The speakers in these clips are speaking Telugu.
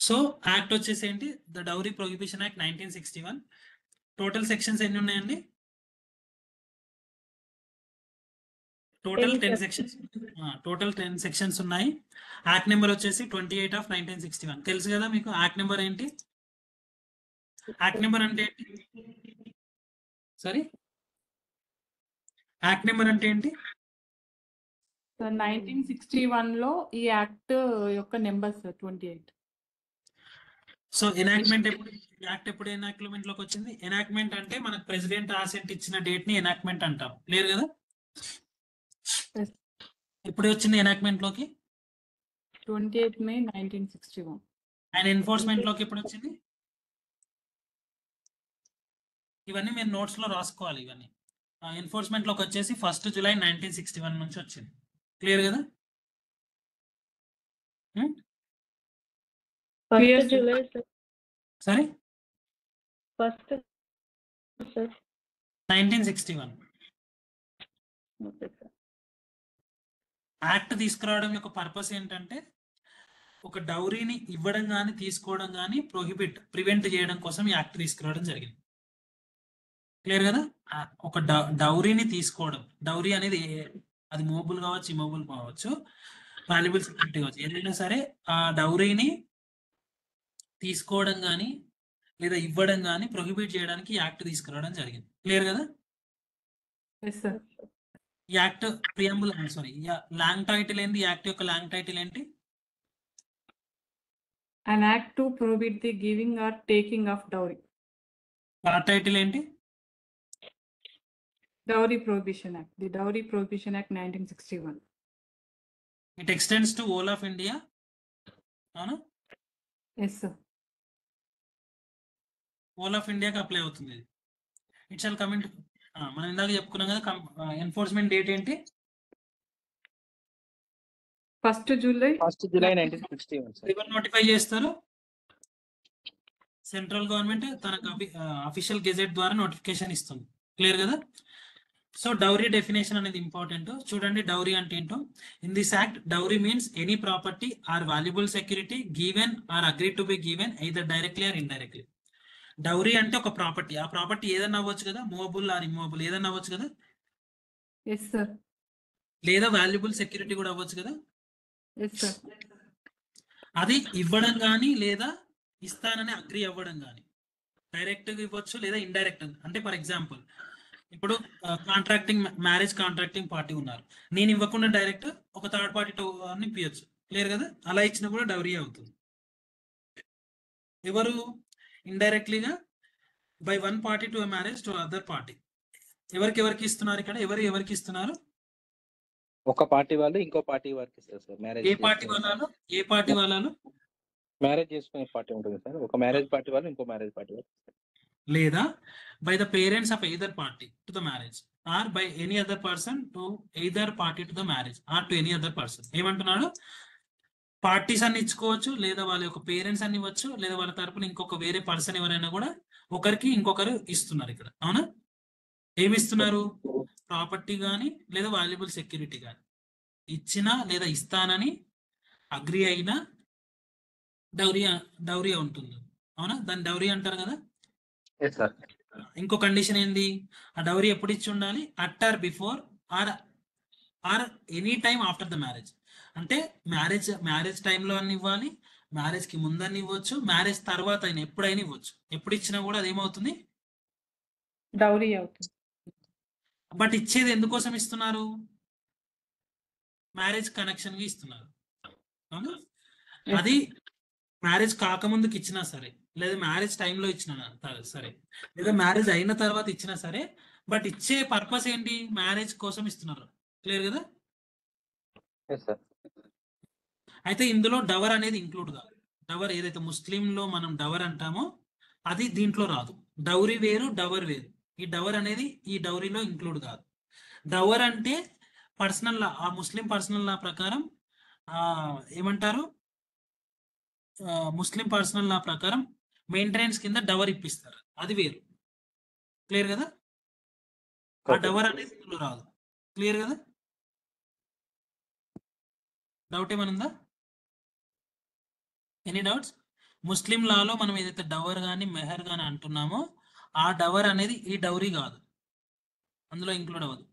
సో యాక్ట్ వచ్చేసి ఏంటి, the dowry prohibition act 1961. Total sections ఎన్ని ఉన్నాయండి? Total 10 sections. టోటల్ 10 సెక్షన్స్ ఉన్నాయి. యాక్ట్ నెంబర్ వచ్చేసి 28 ఆఫ్ 1961. తెలుసు కదా మీకు యాక్ట్ నెంబర్ ఏంటి? యాక్ట్ నెంబర్ అంటే ఏంటి? సారీ, యాక్ట్ నెంబర్ అంటే ఏంటి? 1961 లో ఈ యాక్ట్ యొక్క నెంబర్ సార్ 28. సో ఎనాక్ట్మెంట్ ఎప్పుడు, యాక్ట్ ఎప్పుడు ఎనాక్ట్మెంట్ లోకి వచ్చింది? ఎనాక్ట్మెంట్ అంటే మనకు ప్రెసిడెంట్ అసెంట్ ఇచ్చిన డేట్ ని ఎనాక్ట్మెంట్ అంటాం, క్లియర్ కదా? ఎప్పుడు వచ్చింది ఎనాక్ట్మెంట్ లోకి? 28 May 1961. అండ్ ఎన్ఫోర్స్మెంట్ లోకి ఎప్పుడు వచ్చింది? ఇవన్నీ మీరు నోట్స్ లో రాసుకోవాలి. ఇవన్నీ ఎన్ఫోర్స్మెంట్ లోకి వచ్చేసి 1 July 1961 నుంచి వచ్చింది, క్లియర్ కదా? July, sir. సరే, First, sir. 1961 Okay, sir. Act తీసుకురావడం యొక్క పర్పస్ ఏంటంటే ఒక డౌరీని ఇవ్వడం కానీ తీసుకోవడం కానీ ప్రివెంట్ చేయడం కోసం ఈ యాక్ట్ తీసుకురావడం జరిగింది, క్లియర్ కదా? ఒక డౌరీని తీసుకోవడం, డౌరీ అనేది అది మూవబుల్ కావచ్చు, ఇమూవబుల్ కావచ్చు, వాల్యుబుల్ సెక్యూరిటీ కావచ్చు, ఏదైనా సరే ఆ డౌరీని తీసుకోవడం కానీ లేదా ఇవ్వడం కానీ ప్రొహిబిట్ చేయడానికి యాక్ట్ తీసుకురావడం జరిగింది, క్లియర్ కదా? Yes, sir. Act preamble, sorry, long title ఏంటి? యాక్ట్ యొక్క లాంగ్ టైటిల్ ఏంటి? An act to prohibit the giving or taking of dowry. Short title ఏంటి? Dowry Prohibition Act. The Dowry Prohibition Act 1961. It extends to whole of India, అవునా? Yes, sir. హోల్ ఆఫ్ ఇండియాకి అప్లై అవుతుంది ఇది. ఇట్ షాల్ కమ్ ఇన్, మనం ఇందాక చెప్పుకున్నాం కదా. ఎన్ఫోర్స్మెంట్ డేట్ ఏంటి? 1 July 1961, sir. ఎవరు నోటిఫై చేస్తారు? సెంట్రల్ గవర్నమెంట్ తనకు అఫీషియల్ గెజెట్ ద్వారా నోటిఫికేషన్ ఇస్తుంది, క్లియర్ కదా? సో డౌరీ డెఫినేషన్ అనేది ఇంపార్టెంట్. చూడండి డౌరీ అంటే ఏంటో. In this act dowry means any property or valuable security given or agree to be given either directly or indirectly. Dowry అంటే ఒక ప్రాపర్టీ, ఆ ప్రాపర్టీ ఏదన్నా అవ్వచ్చు కదా, మూవబుల్ ఆర్ ఇమ్మూవబుల్ ఏదన్నా అవ్వచ్చు కదా, Yes, sir. లేదా వాల్యుబుల్ సెక్యూరిటీ కూడా అవ్వచ్చు కదా. Yes, sir. అది ఇవ్వడం కానీ లేదా ఇస్తానని అగ్రి అవ్వడం కానీ, డైరెక్ట్ గా ఇవ్వచ్చు లేదా ఇండైరెక్ట్. అంటే ఫర్ ఎగ్జాంపుల్ ఇప్పుడు మ్యారేజ్ కాంట్రాక్టింగ్ పార్టీ ఉన్నారు, నేను ఇవ్వకుండా డైరెక్ట్ ఒక థర్డ్ పార్టీ అని ఇప్పించచ్చు, క్లియర్ కదా? అలా ఇచ్చినా కూడా డౌరీ అవుతుంది. ఎవరు ఇండైరెక్ట్లీగా by one party to marriage to other party. ఎవరికి ఇస్తున్నారు ఇక్కడ? ఎవరికి ఇస్తున్నారు? ఒక పార్టీ వాళ్ళు ఇంకో పార్టీ వారికి ఇస్తారు సార్. మ్యారేజ్ ఏ పార్టీ వాళ్ళు? మ్యారేజ్ చేసుకునే పార్టీ ఉంటుంది సార్. ఒక మ్యారేజ్ పార్టీ వాళ్ళు ఇంకో మ్యారేజ్ పార్టీ వాళ్ళు, లేదా by the parents of either party to the marriage or by any other person to either party to the marriage or to any other person. ఏమంటున్నాడు? పార్టీస్ అన్ని ఇచ్చుకోవచ్చు, లేదా వాళ్ళ యొక్క పేరెంట్స్ అన్ని ఇవ్వచ్చు, లేదా వాళ్ళ తరపున ఇంకొక వేరే పర్సన్ ఎవరైనా కూడా ఒకరికి ఇంకొకరు ఇస్తున్నారు ఇక్కడ, అవునా? ఏమి ఇస్తున్నారు? ప్రాపర్టీ కానీ లేదా వాల్యుబుల్ సెక్యూరిటీ కానీ ఇచ్చినా లేదా ఇస్తానని అగ్రి అయినా డౌరీ ఉంటుంది, అవునా? దాన్ని డౌరీ అంటారు కదా. ఇంకో కండిషన్ ఏంది? ఆ డౌరీ ఎప్పుడు ఇచ్చి ఉండాలి? At are before or any time after the marriage. అంటే మ్యారేజ్ టైంలో అన్ని ఇవ్వాలి, మ్యారేజ్ కి ముందని ఇవ్వచ్చు, మ్యారేజ్ తర్వాత అయినా ఎప్పుడైనా ఇవ్వచ్చు. ఎప్పుడు ఇచ్చినా కూడా అదేమవుతుంది? Dowry అవుతుంది. బట్ ఇచ్చేది ఎందుకోసం ఇస్తున్నారు? మ్యారేజ్ కనెక్షన్ గా ఇస్తున్నారు, అవునా? అది మ్యారేజ్ కాకముందుకు ఇచ్చినా సరే, లేదా మ్యారేజ్ టైంలో ఇచ్చినా సరే, లేదా మ్యారేజ్ అయిన తర్వాత ఇచ్చినా సరే, బట్ ఇచ్చే పర్పస్ ఏంటి? మ్యారేజ్ కోసం ఇస్తున్నారు, క్లియర్ కదా? అయితే ఇందులో డవర్ అనేది ఇంక్లూడ్ కాదు. డవర్ ఏదైతే ముస్లింలో మనం డవర్ అంటామో అది దీంట్లో రాదు. డౌరీ వేరు, డవర్ వేరు. ఈ డవర్ అనేది ఈ డౌరీలో ఇంక్లూడ్ కాదు. డవర్ అంటే పర్సనల్ లా, ఆ ముస్లిం పర్సనల్ లా ప్రకారం ఏమంటారు? ముస్లిం పర్సనల్ లా ప్రకారం మెయింటెనెన్స్ కింద డవర్ ఇప్పిస్తారు, అది వేరు, క్లియర్ కదా? ఆ డవర్ అనేది ఇందులో రాదు, క్లియర్ కదా? డౌట్ ఏమనుందా? Any doubts? ముస్లిం లాలో మనం ఏదైతే డవర్ కానీ మెహర్ కానీ అంటున్నామో ఆ డవర్ అనేది ఈ డౌరీ కాదు, అందులో ఇంక్లూడ్ అవ్వదు.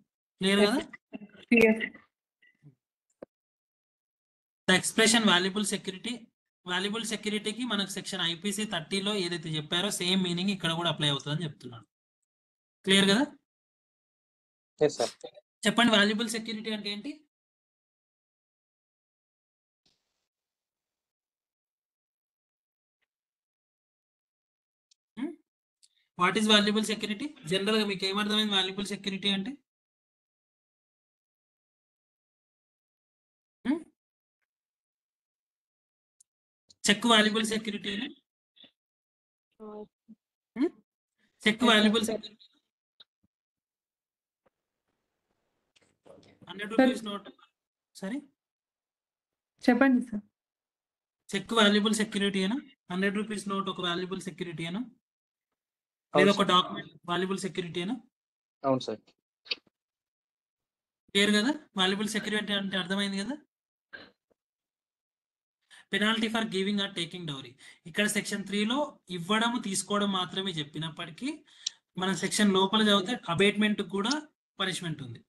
క్లియర్ కదా? Clear. ద ఎక్స్ప్రెషన్ వాల్యుబుల్ సెక్యూరిటీకి మనకు సెక్షన్ ఐపీసీ 30లో ఏదైతే చెప్పారో సేమ్ మీనింగ్ ఇక్కడ కూడా అప్లై అవుతుందని చెప్తున్నాను. క్లియర్ కదా? Yes sir. చెప్పండి, వాల్యుబుల్ సెక్యూరిటీ అంటే ఏంటి? What is valuable security? General గా మీకు ఏమర్థమైంది వాల్యుబుల్ సెక్యూరిటీ అంటే? Cheque valuable security, cheque valuable security 100 rupees note. సరే, చెప్పండి సార్. చెక్ వాల్యుబుల్ సెక్యూరిటీ అయినా 100 రూపీస్ నోట్ ఒక వాల్యుబుల్ సెక్యూరిటీ అయినా లేదా ఒక డాక్యుమెంట్ వాల్యుబుల్ సెక్యూరిటీ అయినా? అవును సార్. క్లియర్ కదా? వాల్యుబుల్ సెక్యూరిటీ అంటే అర్థమైంది కదా? Penalty for giving or taking dowry, ఇక్కడ సెక్షన్ 3లో ఇవ్వడం తీసుకోవడం మాత్రమే చెప్పినప్పటికీ మనం సెక్షన్ లోపల చదివితే అబేట్మెంట్ కూడా పనిష్మెంట్ ఉంది.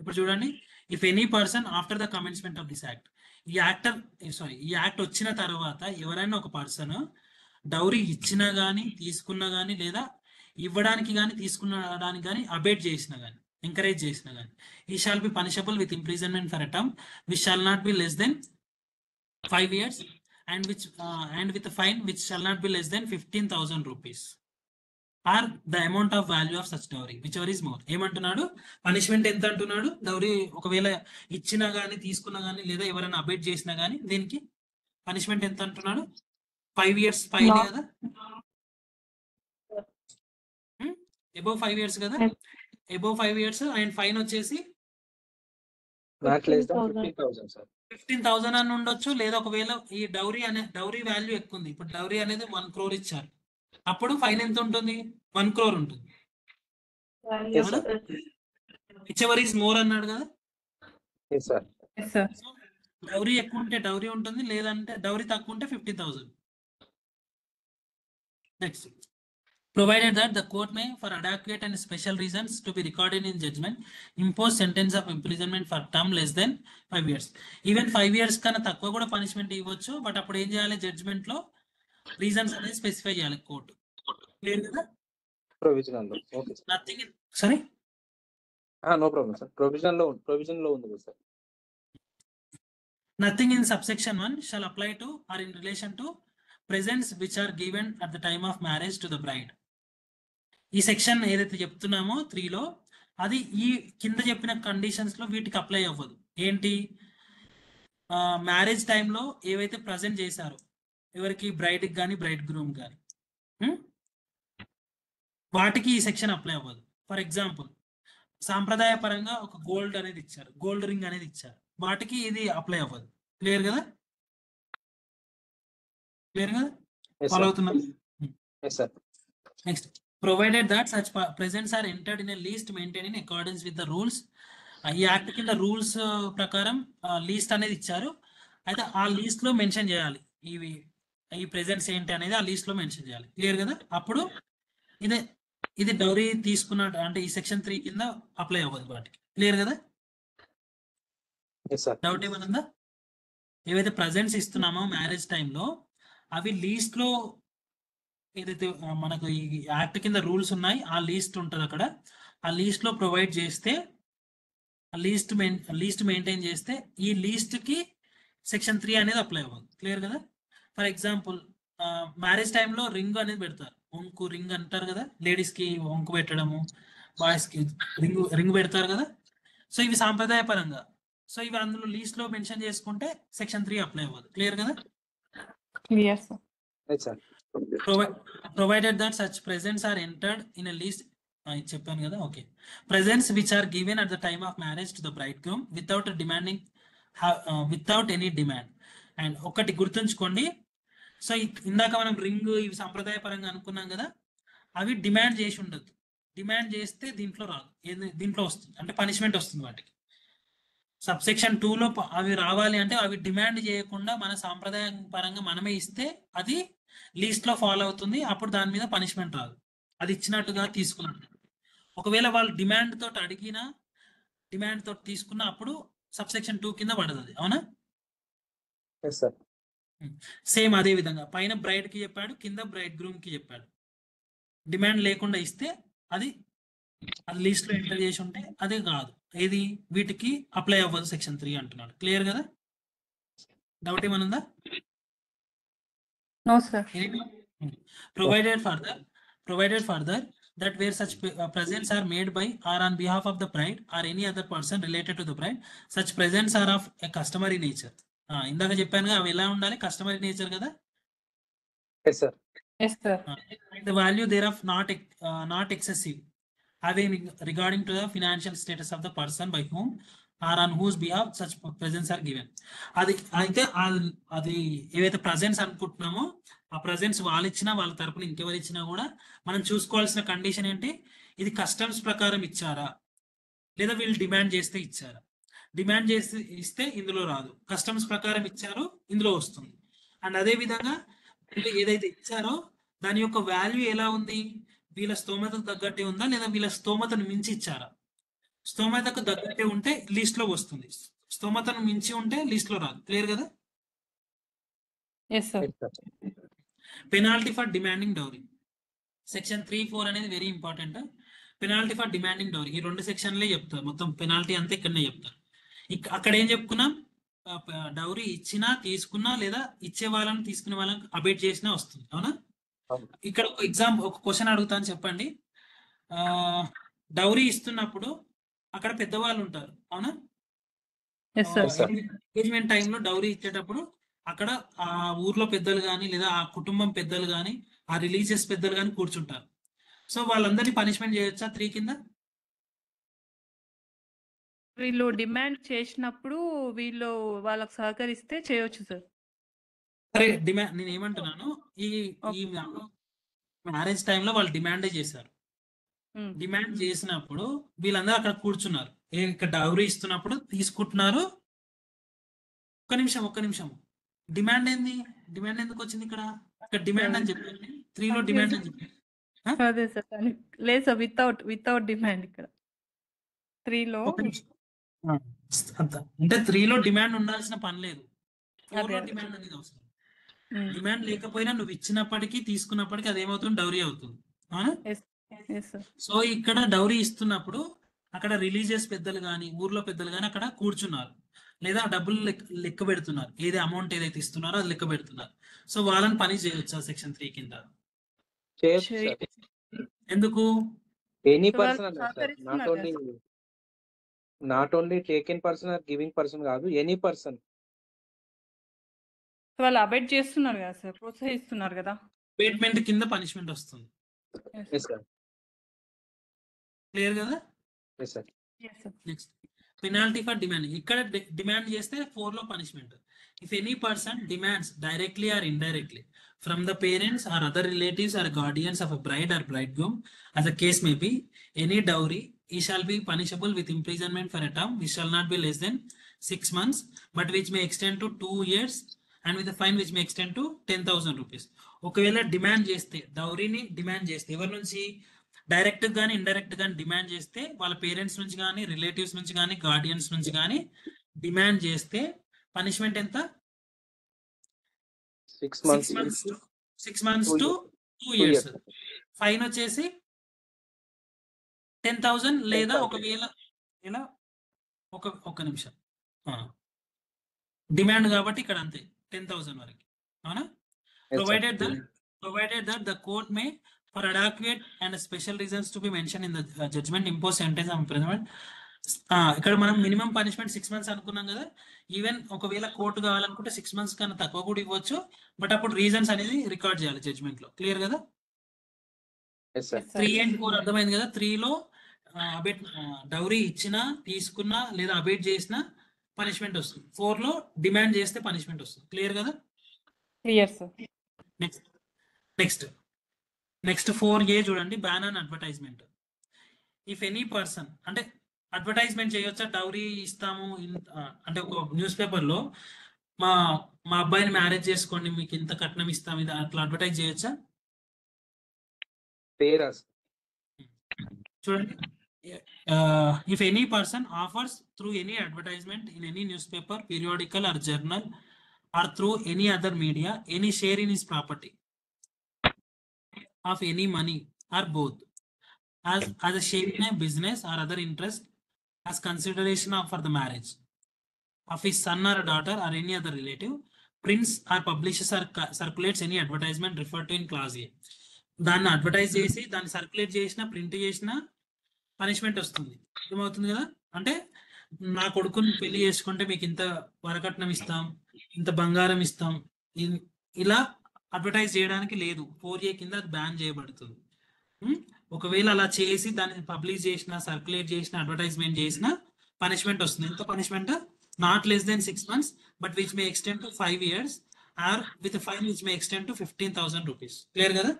ఇప్పుడు చూడండి, if any person after the commencement of this act, ఈ యాక్ట్ వచ్చిన తర్వాత ఎవరైనా ఒక పర్సన్ డౌరీ ఇచ్చినా గానీ తీసుకున్నా గానీ లేదా ఇవ్వడానికి కానీ తీసుకునడానికి కానీ అబేట్ చేసినా కానీ ఎంకరేజ్ చేసినా కానీ ఈ shall be punishable with imprisonment for a term which shall not be less than 5 years and with a fine which shall not be less than 15,000 rupees or the amount of value of such dowry whichever is more. ఏమంటున్నాడు? పనిష్మెంట్ ఎంత అంటున్నాడు? డౌరీ ఒకవేళ ఇచ్చినా గానీ తీసుకున్నా గానీ లేదా ఎవరైనా అబేట్ చేసినా గానీ దీనికి పనిష్మెంట్ ఎంత అంటున్నాడు? 5 years ఫైన్ కదా, అబౌవ్ 5 years కదా, అబౌవ్ 5 years అండ్ ఫైన్ వచ్చేసి నాట్ లెస్ దెన్ 15,000 సార్. 15,000 అని ఉండొచ్చు, లేదా ఒకవేళ ఈ డౌరీ వాల్యూ ఎక్కువ ఉంది, ఇప్పుడు డౌరీ అనేది 1 crore ఇచ్చారు, అప్పుడు ఫైన్ ఎంత ఉంటుంది? 1 crore ఉంటుంది. Yes, sir. Which ever is more అన్నాడు కదా. Yes, sir. Yes, sir. Dowry ఎక్కువ ఉంటే డౌరీ ఉంటుంది, లేదంటే డౌరీ తక్కువ ఉంటే 50,000. Next, provided that the court may for adequate and special reasons to be recorded in judgment impose sentence of imprisonment for term less than 5 years. Even 5 years కన్నా తక్కువ కూడా పనిష్మెంట్ ఇవ్వచ్చు, బట్ అప్పుడు ఏం చేయాలి? జడ్జ్మెంట్ లో రీజన్స్ అనేది స్పెసిఫై చేయాలి కోర్టు. క్లియర్ కదా? ప్రొవిజనల్ లో. Okay sir. నథింగ్ సరే, నో ప్రాబ్లం సార్. ప్రొవిజన్ లో ఉంది కదా sir. nothing in subsection 1 shall apply to or in relation to presents which are given at the time of marriage to the bride. ఈ సెక్షన్ ఏదైతే చెప్తున్నామో 3లో అది ఈ కింద చెప్పిన కండిషన్స్ లో వీటికి అప్లై అవ్వదు. ఏంటి? మ్యారేజ్ టైంలో ఏవైతే ప్రజెంట్ చేశారో ఎవరికి, బ్రైడ్కి కానీ బ్రైడ్ గ్రూమ్ కానీ, వాటికి ఈ సెక్షన్ అప్లై అవ్వదు. ఫర్ ఎగ్జాంపుల్, సాంప్రదాయ పరంగా ఒక గోల్డ్ అనేది ఇచ్చారు, గోల్డ్ రింగ్ అనేది ఇచ్చారు, వాటికి ఇది అప్లై అవ్వదు. క్లియర్ కదా? క్లియర్ కదా? ఫాలో అవుతున్నాం? Next, provided that such presents are entered in a list maintained in accordance with the rules. ఈ యాక్ట్ కింద రూల్స్ ప్రకారం లీస్ట్ అనేది ఇచ్చారు, అయితే ఆ లీస్ట్ లో మెన్షన్ చేయాలి ఈ ప్రెజెంట్స్ ఏంటి అనేది ఆ లీస్ట్ లో మెన్షన్ చేయాలి. క్లియర్ కదా? అప్పుడు ఇది డౌరీ తీసుకున్నట్టు అంటే ఈ సెక్షన్ 3 కింద అప్లై అవ్వదు వాటికి. క్లియర్ కదా? డౌట్ ఏమన్నా? ఏవైతే ప్రజెంట్స్ ఇస్తున్నామో మ్యారేజ్ టైంలో అవి లీస్ట్ లో ఏదైతే మనకు ఈ యాక్ట్ కింద రూల్స్ ఉన్నాయి ఆ లీస్ట్ ఉంటుంది అక్కడ, ఆ లీస్ట్ లో ప్రొవైడ్ చేస్తే ఆ లీస్ట్ మెయింటైన్ చేస్తే ఈ లీస్ట్ కి సెక్షన్ 3 అనేది అప్లై అవ్వదు. క్లియర్ కదా? ఫర్ ఎగ్జాంపుల్, మ్యారేజ్ టైంలో రింగ్ అనేది పెడతారు, వంకు రింగ్ అంటారు కదా, లేడీస్ కి వంకు పెట్టడము, బాయ్స్ కి రింగ్ పెడతారు కదా. సో ఇవి సాంప్రదాయ పరంగా, సో ఇవి అందులో లీస్ట్ లో మెన్షన్ చేసుకుంటే సెక్షన్ 3 అప్లై అవ్వదు. క్లియర్ కదా? Clear, sir. Provided that such presents are entered in a list, చెప్పాను కదా. Okay, presents which are given at the time of marriage to the bridegroom without any demand. And ఒకటి గుర్తుంచుకోండి, సో ఇందాక మనం రింగ్ ఇవి సంప్రదాయ పరంగా అనుకున్నాం కదా, అవి డిమాండ్ చేసి ఉండదు. డిమాండ్ చేస్తే దీంట్లో రాదు, దీంట్లో వస్తుంది, అంటే పనిష్మెంట్ వస్తుంది వాటికి. సబ్సెక్షన్ 2లో అవి రావాలి అంటే అవి డిమాండ్ చేయకుండా మన సాంప్రదాయం పరంగా మనమే ఇస్తే అది లీస్ట్ లో ఫాలో అవుతుంది. అప్పుడు దాని మీద పనిష్మెంట్ రాదు. అది ఇచ్చినట్టుగా తీసుకున్నట్టు. ఒకవేళ వాళ్ళు డిమాండ్ తోటి అడిగినా డిమాండ్ తోటి తీసుకున్న అప్పుడు సబ్సెక్షన్ 2 కింద పడదు అది. అవునా? Yes sir. సేమ్ అదే విధంగా పైన బ్రైడ్ కి చెప్పాడు, కింద బ్రైడ్ గ్రూమ్ కి చెప్పాడు. డిమాండ్ లేకుండా ఇస్తే అది అది లీస్ట్ లో ఎంటర్ చేసి ఉంటే అదే కాదు. ఏది వీటికి అప్లై అవ్వదు సెక్షన్ 3 అంటున్నాడు. క్లియర్ కదా? డౌట్ ఏమనుందా? No sir. Provided further that where such presents are made by or on behalf of the bride or any other person related to the bride, such presents are of a customary nature. ఇందాక చెప్పాను అవి ఎలా ఉండాలి? కస్టమరీ నేచర్ కదా. Yes sir. Yes sir. The value thereof not excessive, having regarding to the financial status of the person by whom or on whose behalf such presents are given. అది అయితే అది ఏవైతే ప్రజెంట్స్ అనుకుంటున్నామో ఆ ప్రజెంట్స్ వాళ్ళు ఇచ్చినా వాళ్ళ తరపున ఇంకెవరు ఇచ్చినా కూడా మనం చూసుకోవాల్సిన కండిషన్ ఏంటి? ఇది కస్టమ్స్ ప్రకారం ఇచ్చారా లేదా వీళ్ళు డిమాండ్ చేస్తే ఇచ్చారా? డిమాండ్ చేస్తే ఇస్తే ఇందులో రాదు, కస్టమ్స్ ప్రకారం ఇచ్చారో ఇందులో వస్తుంది. అండ్ అదే విధంగా వీళ్ళు ఏదైతే ఇచ్చారో దాని యొక్క వాల్యూ ఎలా ఉంది? వీళ్ళ స్తోమతకు తగ్గట్టే ఉందా లేదా వీళ్ళ స్తోమతను మించి ఇచ్చారా? స్తోమతకు తగ్గట్టే ఉంటే లిస్ట్ లో వస్తుంది, స్తోమతను మించి ఉంటే లిస్ట్ లో రాదు. క్లియర్ కదా? Yes sir. Penalty for demanding dowry. Section 3-4 అనేది very important. Penalty for demanding dowry ఈ 2 సెక్షన్లే చెప్తారు. మొత్తం పెనాల్టీ అంతా ఇక్కడనే చెప్తారు. అక్కడ ఏం చెప్పుకున్నాం? డౌరీ ఇచ్చినా తీసుకున్నా లేదా ఇచ్చే వాళ్ళని తీసుకునే వాళ్ళని అబేట్ చేసినా వస్తుంది. అవునా? ఇక్కడ ఒక క్వశ్చన్ అడుగుతాను, చెప్పండి. డౌరీ ఇస్తున్నప్పుడు అక్కడ పెద్దవాళ్ళు ఉంటారు. అవునా? Yes sir. ఎంగేజ్మెంట్ టైంలో డౌరీ ఇచ్చేటప్పుడు అక్కడ ఆ ఊర్లో పెద్దలు కానీ లేదా ఆ కుటుంబం పెద్దలు కానీ ఆ రిలీజియస్ పెద్దలు కానీ కూర్చుంటారు. సో వాళ్ళందరినీ పనిష్మెంట్ చేయొచ్చా 3 కింద? వీళ్ళు డిమాండ్ చేసినప్పుడు వీళ్ళు వాళ్ళకి సహకరిస్తే చేయొచ్చు సార్. సరే, డిమాండ్ నేను ఏమంటున్నాను, ఈ ఈ మ్యారేజ్ టైంలో వాళ్ళు డిమాండే చేశారు. డిమాండ్ చేసినప్పుడు వీళ్ళందరూ అక్కడ కూర్చున్నారు. ఇక్కడ డౌరీ ఇస్తున్నప్పుడు తీసుకుంటున్నారు. ఒక్క నిమిషం డిమాండ్ ఏంది? డిమాండ్ ఎందుకు వచ్చింది ఇక్కడ? డిమాండ్ అని చెప్పండి, 3లో డిమాండ్ అని చెప్పండి. అదే సార్. లేదు సార్, వితౌట్ డిమాండ్ ఇక్కడ 3లో. అంటే 3లో డిమాండ్ ఉండాల్సిన పని లేదు, 4లో అదే. డిమాండ్ అనేది అవసరం. డిమాండ్ లేకపోయినా నువ్వు ఇచ్చినప్పటికీ తీసుకున్నప్పటికీ అదేమవుతుంది? డౌరీ అవుతుంది. అవునా? సో ఇక్కడ డౌరీ ఇస్తున్నప్పుడు అక్కడ రిలీజియస్ పెద్దలు కానీ ఊర్లో పెద్దలు కానీ అక్కడ కూర్చున్నారు లేదా డబ్బులు లెక్క పెడుతున్నారు. ఏది అమౌంట్ ఏదైతే ఇస్తున్నారో అది లెక్క పెడుతున్నారు. సో వాళ్ళని పని చేయొచ్చా సెక్షన్ 3 కింద? ఎందుకు? Any person not only taken person are giving person కాదు, ఎనీ పర్సన్. వాళ్ళు అబైట్ చేస్తున్నారు కదా సార్, ప్రోత్సహిస్తున్నారు కదా. అబేట్మెంట్ కింద పనిష్మెంట్ వస్తుంది. క్లియర్ కదా? Next penalty for demanding. ఇక్కడ డిమాండ్ చేస్తే 4లో punishment. If any person demands directly or indirectly from the parents or other relatives or guardians of a bride or bridegroom as a case may be any dowry, he shall be punishable with imprisonment for a term which shall not be less than 6 months but which may extend to 2 years and with a fine which may extend to 10,000 rupees. ఒకవేళ డిమాండ్ చేస్తే, డౌరీని డిమాండ్ చేస్తే ఎవరి నుంచి? డైరెక్ట్ గానీ ఇండైరెక్ట్ గానీ డిమాండ్ చేస్తే వాళ్ళ పేరెంట్స్ నుంచి కానీ రిలేటివ్స్ నుంచి కానీ గార్డియన్స్ నుంచి కానీ డిమాండ్ చేస్తే పనిష్మెంట్ ఎంత? 6 months to 2 years. ఫైన్ వచ్చేసి 10,000 లేదా ఒకవేళ ఇలా ఒక నిమిషం డిమాండ్ కాబట్టి ఇక్కడ అంతే 10,000 వరకు. అవునా? provided that the court may for adequate and special reasons to be mentioned in the judgment impose sentence of imprisonment. ఇక్కడ మనం మినిమం పనిష్మెంట్ 6 months అనుకున్నాం కదా. ఈవెన్ ఒకవేళ కోర్టు కావాలనుకుంటే 6 months కన్నా తక్కువ కూడా ఇవ్వచ్చు. బట్ అప్పుడు రీజన్స్ అనేది రికార్డ్ చేయాలి జడ్జ్మెంట్ లో. క్లియర్ కదా? 3 and 4 అర్థమైంది కదా? 3లో అబేట్ డౌరీ ఇచ్చినా తీసుకున్నా లేదా అబేట్ చేసినా పనిష్మెంట్ వస్తుంది. 4లో డిమాండ్ చేస్తే పనిష్మెంట్ వస్తుంది. క్లియర్ కదా? Clear sir. నెక్స్ట్ 4A చూడండి, ban on advertisement. If any person అంటే అడ్వర్టైజ్మెంట్ చేయొచ్చా? డౌరీ ఇస్తాము అంటే ఒక న్యూస్ పేపర్ లో మా మా అబ్బాయిని మ్యారేజ్ చేసుకోండి, మీకు ఇంత కట్నం ఇస్తాం, ఇది అట్లా అడ్వర్టైజ్ చేయొచ్చా? తేరా చూడండి, if any person offers through any advertisement in any newspaper, periodical or journal or through any other media any share in his property of any money or both as a share in a business or other interest as consideration for the marriage of his son or daughter or any other relative, prints or publishes or circulates any advertisement referred to in clause A. దాన్ని అడ్వర్టైజ్ చేసి దాన్ని సర్క్యులేట్ చేసిన, ప్రింట్ చేసిన పనిష్మెంట్ వస్తుంది. అర్థమవుతుంది కదా? అంటే నా కొడుకుని పెళ్లి చేసుకుంటే మీకు ఇంత వరకట్నం ఇస్తాం, ఇంత బంగారం ఇస్తాం, ఇలా అడ్వర్టైజ్ చేయడానికి లేదు. 4A కింద అది బ్యాన్ చేయబడుతుంది. ఒకవేళ అలా చేసి దాన్ని పబ్లిష్ చేసిన, సర్క్యులేట్ చేసిన, అడ్వర్టైజ్మెంట్ చేసిన పనిష్మెంట్ వస్తుంది. ఎంత punishment? Not less than 6 months but which may extend to 5 years or with fine which may extend to 15,000 rupees. Clear కదా?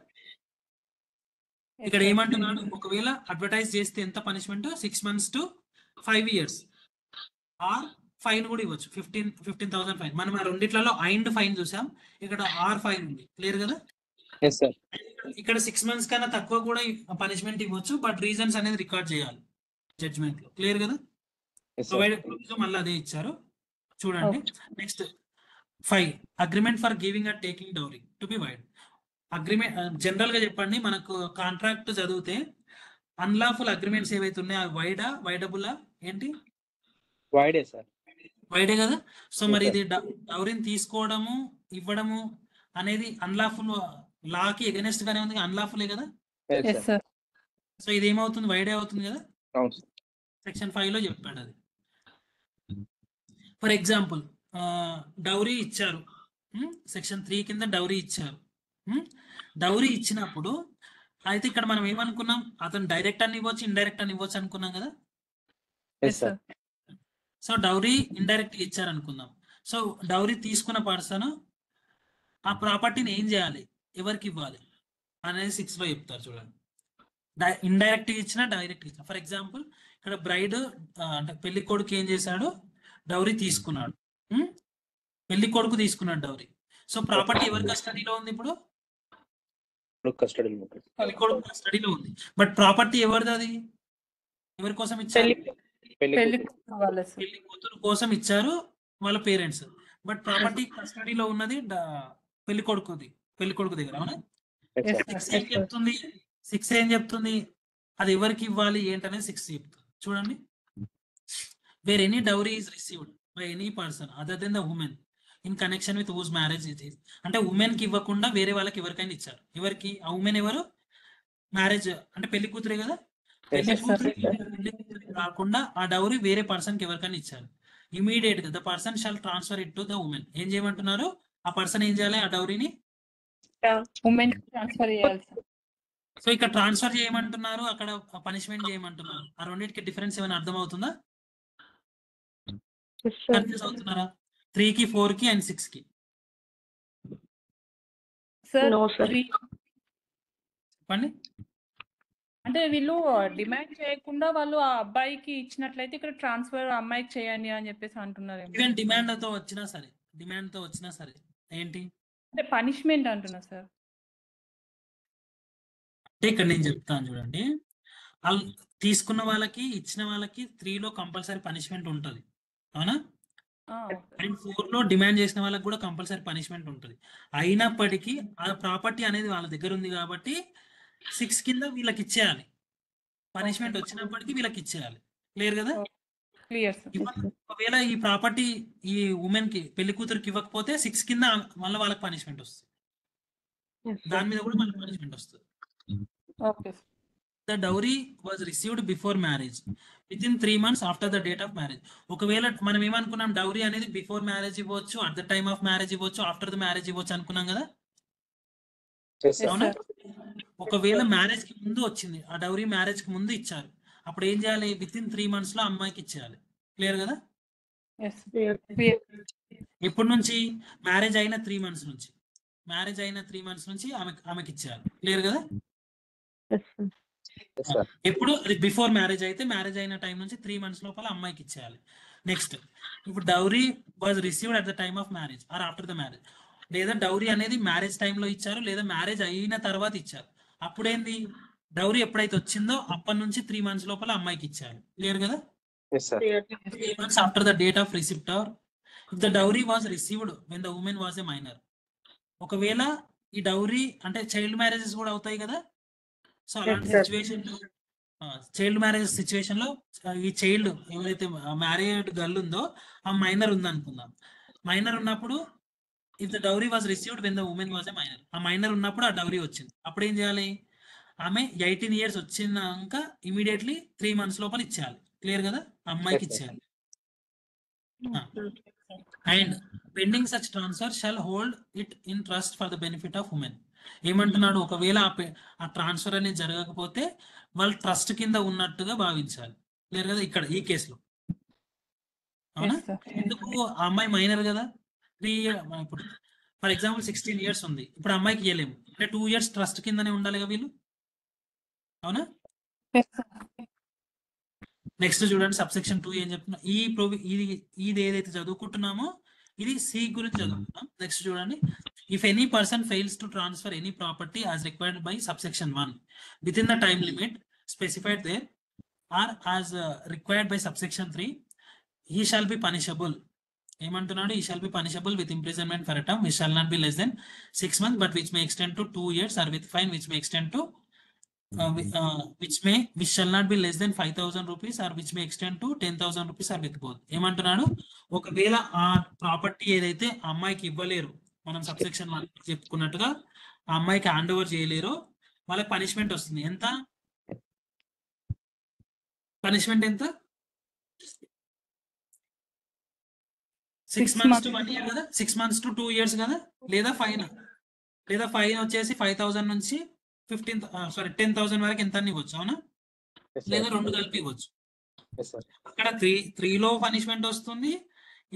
ఇక్కడ ఏమంటున్నాడు? ఒకవేళ అడ్వర్టైజ్ చేస్తే ఎంత punishment? 6 months to 5 years or fine కూడా ఇవ్వచ్చు, 15,000 ఫైన్. మనం ఆ రెండిట్లలో అండ్ ఫైన్ చూసాం, ఇక్కడ ఆర్ ఫైన్ ఉంది. క్లియర్ కదా? ఇక్కడ 6 months కన్నా తక్కువ కూడా పనిష్మెంట్ ఇవ్వచ్చు, బట్ రీజన్స్ అనేది రికార్డ్ చేయాలి జడ్జ్మెంట్ లో. క్లియర్ కదా? మళ్ళీ అదే ఇచ్చారు. చూడండి next 5 agreement for giving and taking dowry to be wide. Agreement general గా చెప్పండి, మనకు కాంట్రాక్ట్ చదివితే అన్లాఫుల్ అగ్రిమెంట్స్ ఏవైతే ఉన్నాయో అవి వైడా, వైడబులా, ఏంటి? వైడే సార్, వైడే కదా? సో మరి ఇది డౌరీని తీసుకోవడము, ఇవ్వడము అనేది అన్లాఫుల్, లాకి ఎగనెస్ట్ గానే ఉంది, అన్లాఫులే కదా? సో ఇది ఏమవుతుంది? వైడే అవుతుంది కదా? సెక్షన్ 5 లో చెప్పాడు అది. ఫర్ ఎగ్జాంపుల్ డౌరీ ఇచ్చారు, సెక్షన్ 3 కింద డౌరీ ఇచ్చారు. డౌరీ ఇచ్చినప్పుడు అయితే ఇక్కడ మనం ఏమనుకున్నాం? అతను డైరెక్ట్ అని ఇవ్వచ్చు, ఇండైరెక్ట్ అని ఇవ్వచ్చు అనుకున్నాం కదా? సో డౌరీ ఇండైరెక్ట్ ఇచ్చారు అనుకుందాం. సో డౌరీ తీసుకున్న పర్సన్ ఆ ప్రాపర్టీని ఏం చేయాలి, ఎవరికి ఇవ్వాలి అనేది 6 లో చెప్తారు. చూడండి, ఇండైరెక్ట్ ఇచ్చినా, డైరెక్ట్ ఇచ్చినా. ఫర్ ఎగ్జాంపుల్ ఇక్కడ బ్రైడ్ అంటే పెళ్లి కొడుకు ఏం చేశాడు? డౌరీ తీసుకున్నాడు. పెళ్లి కొడుకు తీసుకున్నాడు డౌరీ. సో ప్రాపర్టీ ఎవరి కస్టడీలో ఉంది? ఇప్పుడు పెళ్లి కొడుకు కస్టడీలో ఉంది. బట్ ప్రాపర్టీ ఎవరిది? అది ఎవరి కోసం ఇచ్చారు? పెళ్లి కూతురు కోసం ఇచ్చారు వాళ్ళ పేరెంట్స్. బట్ ప్రాపర్టీ కస్టడీలో ఉన్నది పెళ్లి కొడుకు దగ్గర. అవునా? 6 ఏం చెప్తుంది? 6 ఏం చెప్తుంది? అది ఎవరికి ఇవ్వాలి ఏంటనేది 6 చెప్తుంది. చూడండి, where any dowry is received by any person other than the woman in connection with whose marriage it is. అంటే ఉమెన్ కి ఇవ్వకుండా వేరే వాళ్ళకి ఎవరికైనా ఇచ్చారు. ఎవరికి? ఆ ఉమెన్ ఎవరు? మ్యారేజ్ అంటే పెళ్లి కూతురే కదా? పెళ్లి కూతురు కాకుండా ఆ డౌరీ వేరే పర్సన్ కి ఎవరికైనా ఇచ్చారు. ఇమీడియట్ గా the person shall transfer it to the woman. ఏం చేయమంటున్నారు? ఆ పర్సన్ ఏం చేయాలి? ఆ డౌరీని ఉమెన్ కి ట్రాన్స్ఫర్ చేయాలి. సో ఇక్కడ ట్రాన్స్ఫర్ చేయమంటున్నారు, అక్కడ పనిష్మెంట్ చేయమంటున్నారు. ఆ రెండింటికి డిఫరెన్స్ ఏమైనా అర్థం అవుతుందా? కన్ఫ్యూజ్ అవుతున్నారా? 3 కి 4 కి అండ్ 6 కి చెప్పండి. అంటే వీళ్ళు డిమాండ్ చేయకుండా వాళ్ళు ఆ అబ్బాయికి ఇచ్చినట్లయితే ఇక్కడ ట్రాన్స్ఫర్ అమ్మాయికి చేయండి అని చెప్పేసి అంటున్నారు. ఈవెన్ డిమాండ్ తో వచ్చినా సరే ఏంటి అంటే పనిష్మెంట్ అంటున్నా సార్. అంటే ఇక్కడ నేను చెప్తాను చూడండి, వాళ్ళు తీసుకున్న వాళ్ళకి, ఇచ్చిన వాళ్ళకి 3 లో కంపల్సరీ పనిష్మెంట్ ఉంటుంది. అవునా? అండ్ 4 లో డిమాండ్ చేసిన వాళ్ళకి కూడా కంపల్సరీ పనిష్మెంట్ ఉంటుంది. అయినప్పటికీ ఆ ప్రాపర్టీ అనేది వాళ్ళ దగ్గర ఉంది కాబట్టి 6 కింద వీళ్ళకి ఇచ్చేయాలి. పనిష్మెంట్ వచ్చినప్పటికీ వీళ్ళకి ఇచ్చేయాలి. క్లియర్ కదా? ఒకవేళ ఈ ప్రాపర్టీ ఈ ఉమెన్ కి, పెళ్లి కూతురికి ఇవ్వకపోతే 6 కింద మళ్ళీ వాళ్ళకి పనిష్మెంట్ వస్తుంది. దాని మీద కూడా మళ్ళీ పనిష్మెంట్ వస్తుంది. The dowry was received before marriage within 3 months after the date of marriage. ఒకవేళ మనం ఏమనుకున్నాం? డౌరీ అనేది బిఫోర్ మ్యారేజ్ ఇవ్వచ్చు, at the time of marriage ఇవ్వచ్చు, ఆఫ్టర్ ద మ్యారేజ్ ఇవ్వచ్చు అనుకున్నాం కదా? అవునా? ఒకవేళ మ్యారేజ్ కి ముందు వచ్చింది, ఆ డౌరీ మ్యారేజ్ కి ముందు ఇచ్చారు, అప్పుడు ఏం చేయాలి? వితిన్ 3 months లో అమ్మాయికి ఇచ్చేయాలి. క్లియర్ కదా? ఎప్పటి నుంచి? మ్యారేజ్ అయిన 3 months నుంచి. ఆమెకి ఇచ్చేయాలి. క్లియర్ కదా? Yes, sir. ఎప్పుడు బిఫోర్ మ్యారేజ్ అయితే మ్యారేజ్ అయిన టైం నుంచి 3 months లోపల అమ్మాయికి ఇచ్చేయాలి. నెక్స్ట్ ఇప్పుడు dowry was received at the time of marriage or after the marriage, లేదా డౌరీ అనేది మ్యారేజ్ టైంలో ఇచ్చారు లేదా మ్యారేజ్ అయిన తర్వాత ఇచ్చారు. అప్పుడేంది డౌరీ ఎప్పుడైతే వచ్చిందో అప్పటి నుంచి 3 months లోపల అమ్మాయికి ఇచ్చారు. క్లియర్ కదా? Yes, sir. 3 months after the date of receipt or if the dowry was received when the woman was a minor. ఒకవేళ ఈ డౌరీ అంటే చైల్డ్ మ్యారేజెస్ కూడా అవుతాయి కదా. సో అలాంటి సిచ్యువేషన్ చైల్డ్ మ్యారేజ్ సిచ్యువేషన్ లో ఈ చైల్డ్ ఎవరైతే మ్యారీడ్ గర్ల్ ఉందో ఆ మైనర్ ఉంది అనుకుందాం. మైనర్ ఉన్నప్పుడు if the dowry was received when the woman was a minor, ఆ మైనర్ ఉన్నప్పుడు ఆ డౌరీ వచ్చింది. అప్పుడు ఏం చేయాలి? ఆమె 18 years వచ్చినాక ఇమీడియట్లీ 3 months లోపల ఇచ్చేయాలి. క్లియర్ కదా? అమ్మాయికి ఇచ్చేయాలి. And pending such transfer shall hold it in trust for the benefit of woman. ఏమంటున్నాడు? ఒకవేళ ఆ ట్రాన్స్ఫర్ అనేది జరగకపోతే వాళ్ళు ట్రస్ట్ కింద ఉన్నట్టుగా భావించాలి. క్లియర్ కదా? ఇక్కడ ఈ కేసులో అవునా? ఎందుకు? ఆ అమ్మాయి మైనర్ కదా. 3 years ఇప్పుడు ఫర్ ఎగ్జాంపుల్ 16 years ఉంది. ఇప్పుడు అమ్మాయికి ఇవ్వలేము అంటే 2 years ట్రస్ట్ కిందనే ఉండాలి కదా వీళ్ళు. అవునా? నెక్స్ట్ చూడండి సబ్సెక్షన్ 2 ఏం చెప్తున్నా. ఇది ఏదైతే చదువుకుంటున్నామో ఇది సి గురించి చదువుకుంటాం. నెక్స్ట్ చూడండి. If any person fails to transfer any property as required by subsection 1 within the time limit specified there or as required by subsection 3 he shall be punishable. ఏమంటున్నాడు? he shall be punishable with imprisonment for a term which shall not be less than 6 months but which may extend to 2 years or with fine which may extend to which shall not be less than 5,000 rupees or which may extend to 10,000 rupees or with both. ఏమంటున్నాడు? ఒకవేళ ఆ ప్రాపర్టీ ఏదైతే అమ్మాయికి ఇవ్వలేరు, మనం సబ్సెక్షన్ 1 చెప్పుకున్నట్టుగా ఆ అమ్మాయికి హ్యాండ్ ఓవర్ చేయలేరు, వాళ్ళకి పనిష్మెంట్ వస్తుంది. ఎంత పనిష్మెంట్? ఎంత? 6 months to 1 year కదా, 6 months to 2 years కదా, లేదా ఫైన్ వచ్చేసి 5,000 నుంచి 10,000 వరకు ఎంత ఇవ్వచ్చు. అవునా? Yes, sir. లేదా రెండు కలిపి ఇవ్వచ్చు. Yes, sir. అక్కడ 3లో పనిష్మెంట్ వస్తుంది,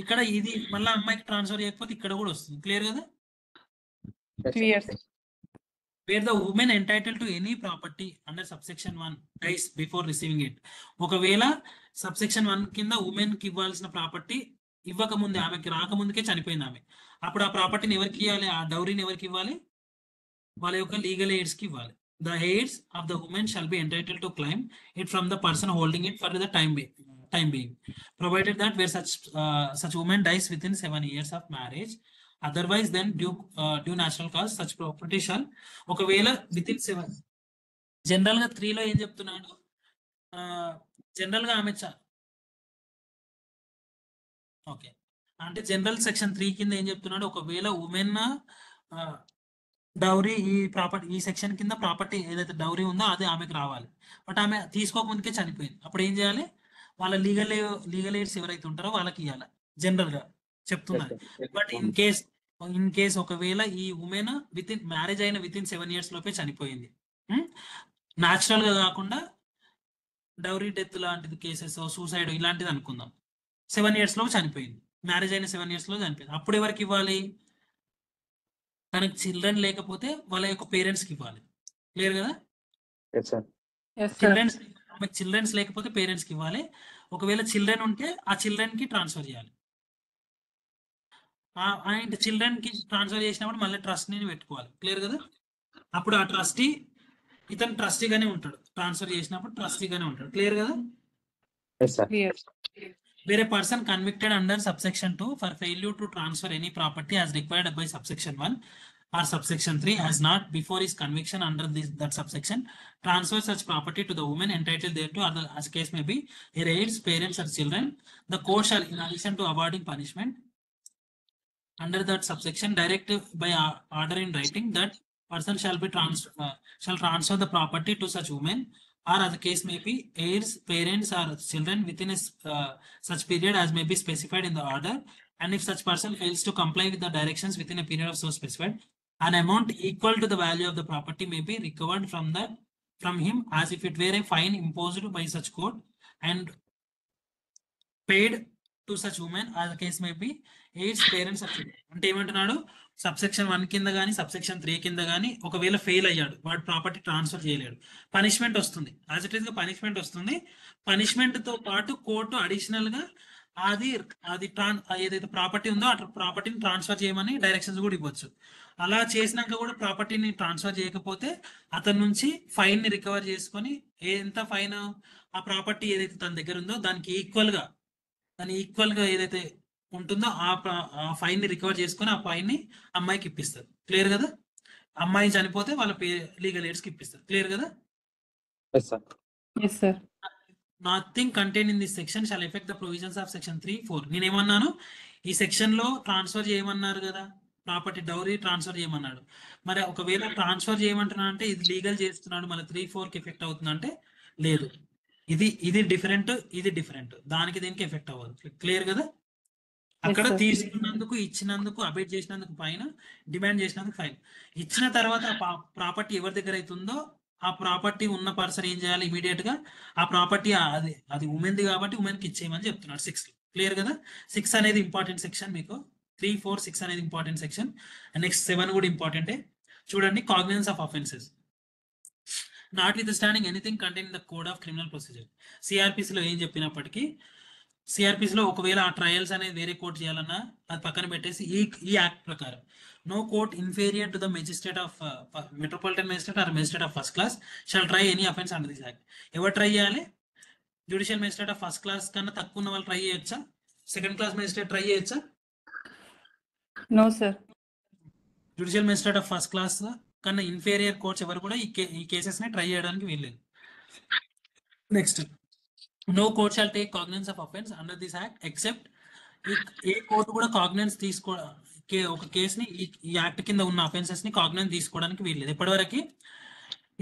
ఇక్కడ ఇది మళ్ళీ అమ్మాయికి ట్రాన్స్ఫర్ చేయకపోతే ఇక్కడ కూడా వస్తుంది. క్లియర్ కదా? Yes, sir. Clear. where the woman entitled to any property under subsection 1 dies before receiving it. ఒకవేళ సబ్సెక్షన్ 1 కింద ఉమెన్ కి ఇవ్వాల్సిన ప్రాపర్టీ ఇవ్వక ముందే, ఆమెకి రాకముందుకే చనిపోయింది ఆమె, అప్పుడు ఆ ప్రాపర్టీని ఎవరికి ఇవ్వాలి? ఆ డౌరీని ఎవరికి ఇవ్వాలి? వాళ్ళ యొక్క లీగల్ ఎయిడ్స్ కి ఇవ్వాలి. The heirs of the woman shall be entitled to claim it from the person holding it for the time being, provided that where such woman dies within 7 years of marriage, otherwise then due natural cause such property shall. ఒకవేళ within 7, జనరల్ గా 3లో ఏం చెప్తున్నాడు? జనరల్ గా ఆమె ఓకే అంటే జనరల్ సెక్షన్ 3 కింద ఏం చెప్తున్నాడు? ఒకవేళ ఉమెన్ డౌరీ ఈ సెక్షన్ కింద ప్రాపర్టీ ఏదైతే డౌరీ ఉందో అది ఆమెకు రావాలి, బట్ ఆమె తీసుకోకముందుకే చనిపోయింది. అప్పుడు ఏం చేయాలి? వాళ్ళ లీగల్ ఎయిడ్స్ ఎవరైతే ఉంటారో వాళ్ళకి ఇవ్వాలి, జనరల్ గా చెప్తున్నారు. బట్ ఇన్ కేస్ ఒకవేళ ఈ ఉమెన్ మ్యారేజ్ అయిన విత్ ఇన్ 7 years లోపే చనిపోయింది, న్యాచురల్ గా కాకుండా డౌరీ డెత్ లాంటిది కేసెస్, సూసైడ్ ఇలాంటిది అనుకుందాం, 7 years లో చనిపోయింది, మ్యారేజ్ అయిన 7 years లో చనిపోయింది, అప్పుడు ఎవరికి ఇవ్వాలి? తనకు చిల్డ్రన్ లేకపోతే వాళ్ళ యొక్క పేరెంట్స్ కి ఇవ్వాలి. క్లియర్ కదా? Yes, sir. చిల్డ్రన్స్ లేకపోతే పేరెంట్స్ కి ఇవ్వాలి. ఒకవేళ చిల్డ్రన్ ఉంటే ఆ చిల్డ్రన్ కి ట్రాన్స్ఫర్ చేయాలి. అండ్ చిల్డ్రన్ కి ట్రాన్స్ఫర్ చేసినప్పుడు మళ్ళీ ట్రస్ట్ ని పెట్టుకోవాలి. క్లియర్ కదా? అప్పుడు ఆ ట్రస్టీ ఇతను ట్రస్టీగానే ఉంటాడు, ట్రాన్స్ఫర్ చేసినప్పుడు ట్రస్టీగానే ఉంటాడు. క్లియర్ కదా? Yes, sir. Clear. Where a person convicted under subsection 2 for failure to transfer any property as required by subsection 1 or subsection 3 has not before his conviction under that subsection transfer such property to the woman entitled thereto, or as case may be her heirs, parents or children, the court shall, in addition to awarding punishment under that subsection, direct by order in writing that person shall transfer the property to such woman or as the case may be heirs, parents or children within such period as may be specified in the order, and if such person fails to comply with the directions within a period of so specified, an amount equal to the value of the property may be recovered from him as if it were a fine imposed by such court and paid to such woman as the case may be AIDS parents of children. అంటే ఏమంటున్నాడు, సబ్సెక్షన్ 1 కింద కానీ సబ్సెక్షన్ 3 కింద కానీ ఒకవేళ ఫెయిల్ అయ్యాడు, వాడు ప్రాపర్టీ ట్రాన్స్ఫర్ చేయలేడు, పనిష్మెంట్ వస్తుంది, యాజ్ ఇట్ ఈస్ గా పనిష్మెంట్ వస్తుంది. పనిష్మెంట్ తో పాటు కోర్టు అడిషనల్ గా అది అది ఏదైతే ప్రాపర్టీ ఉందో ఆ ప్రాపర్టీని ట్రాన్స్ఫర్ చేయమని డైరెక్షన్స్ కూడా ఇవ్వచ్చు. అలా చేసినాక కూడా ప్రాపర్టీని ట్రాన్స్ఫర్ చేయకపోతే అతని నుంచి ఫైన్ ని రికవర్ చేసుకొని, ఎంత ఫైన్, ఆ ప్రాపర్టీ ఏదైతే తన దగ్గర ఉందో దానికి ఈక్వల్ గా ఏదైతే ఉంటుందో ఆ ఫైన్ ని రికవర్ చేసుకొని ఆ ఫైన్ ని అమ్మాయికి ఇప్పిస్తారు. క్లియర్ కదా? అమ్మాయి చనిపోతే వాళ్ళ లీగల్ ఎయిడ్స్ కి ఇప్పిస్తారు. క్లియర్ కదా? Yes sir. Yes sir. Nothing contain in this section shall affect the provisions of section 3, 4. నేనేమన్నాను, ఈ సెక్షన్ లో ట్రాన్స్ఫర్ చేయమన్నారు కదా, ప్రాపర్టీ డౌరీ ట్రాన్స్ఫర్ చేయమన్నాడు. మరి ఒకవేళ ట్రాన్స్ఫర్ చేయమంటున్నా అంటే ఇది లీగల్ చేస్తున్నాడు, మళ్ళీ 3, 4 కి ఎఫెక్ట్ అవుతుందంటే లేదు. ఇది డిఫరెంట్, ఇది డిఫరెంట్, దానికి దీనికి ఎఫెక్ట్ అవ్వదు. క్లియర్ కదా? అక్కడ sir. తీసుకున్నందుకు, ఇచ్చినందుకు, అబేట్ చేసినందుకు ఫైన్, డిమాండ్ చేసినందుకు ఫైన్. ఇచ్చిన తర్వాత ప్రాపర్టీ ఎవరి దగ్గర అవుతుందో ఆ ప్రాపర్టీ ఉన్న పర్సన్ ఏం చేయాలి, ఇమీడియట్ గా ఆ ప్రాపర్టీ అది ఉమెన్ది కాబట్టి ఉమెన్ కి ఇచ్చేయమని చెప్తున్నాడు 6. క్లియర్ కదా? 6 అనేది ఇంపార్టెంట్ సెక్షన్ మీకు. 3, 4, 6 అనేది ఇంపార్టెంట్ సెక్షన్. నెక్స్ట్ 7 కూడా ఇంపార్టెంటే. చూడండి, cognizance of offences. Notwithstanding anything contain in the code of criminal procedure. సిఆర్పిసిలో ఏం చెప్పినప్పటికీ, సిఆర్పిసిలో ఒకవేళ ఆ ట్రయల్స్ అనేది వేరే కోర్టు చేయాలన్నా అది పక్కన పెట్టేసి ఈ యాక్ట్ ప్రకారం no court inferior to the magistrate of metropolitan magistrate or magistrate of first class shall try any offence under this act. ఎవరు ట్రై చేయాలి? Judicial magistrate of first class కన్నా తక్కువ ఉన్న వాళ్ళు ట్రై చేయొచ్చా? సెకండ్ క్లాస్ మెజిస్ట్రేట్ ట్రై చేయొచ్చా? No sir. Judicial magistrate of first class కన్నా ఇన్ఫీరియర్ కోర్ట్స్ ఎవరు కూడా ఈ కేసెస్ ని ట్రై చేయడానికి వీల్లేదు. Next, no court shall take cognizance of offence under this act except. A court కూడా కాగ్నిజెన్స్ ఒక కేసుని ఈ యాక్ట్ కింద ఉన్న అఫెన్సెస్ ని కాగ్నిజెన్స్ తీసుకోవడానికి వీల్లేదు. ఎప్పటివరకు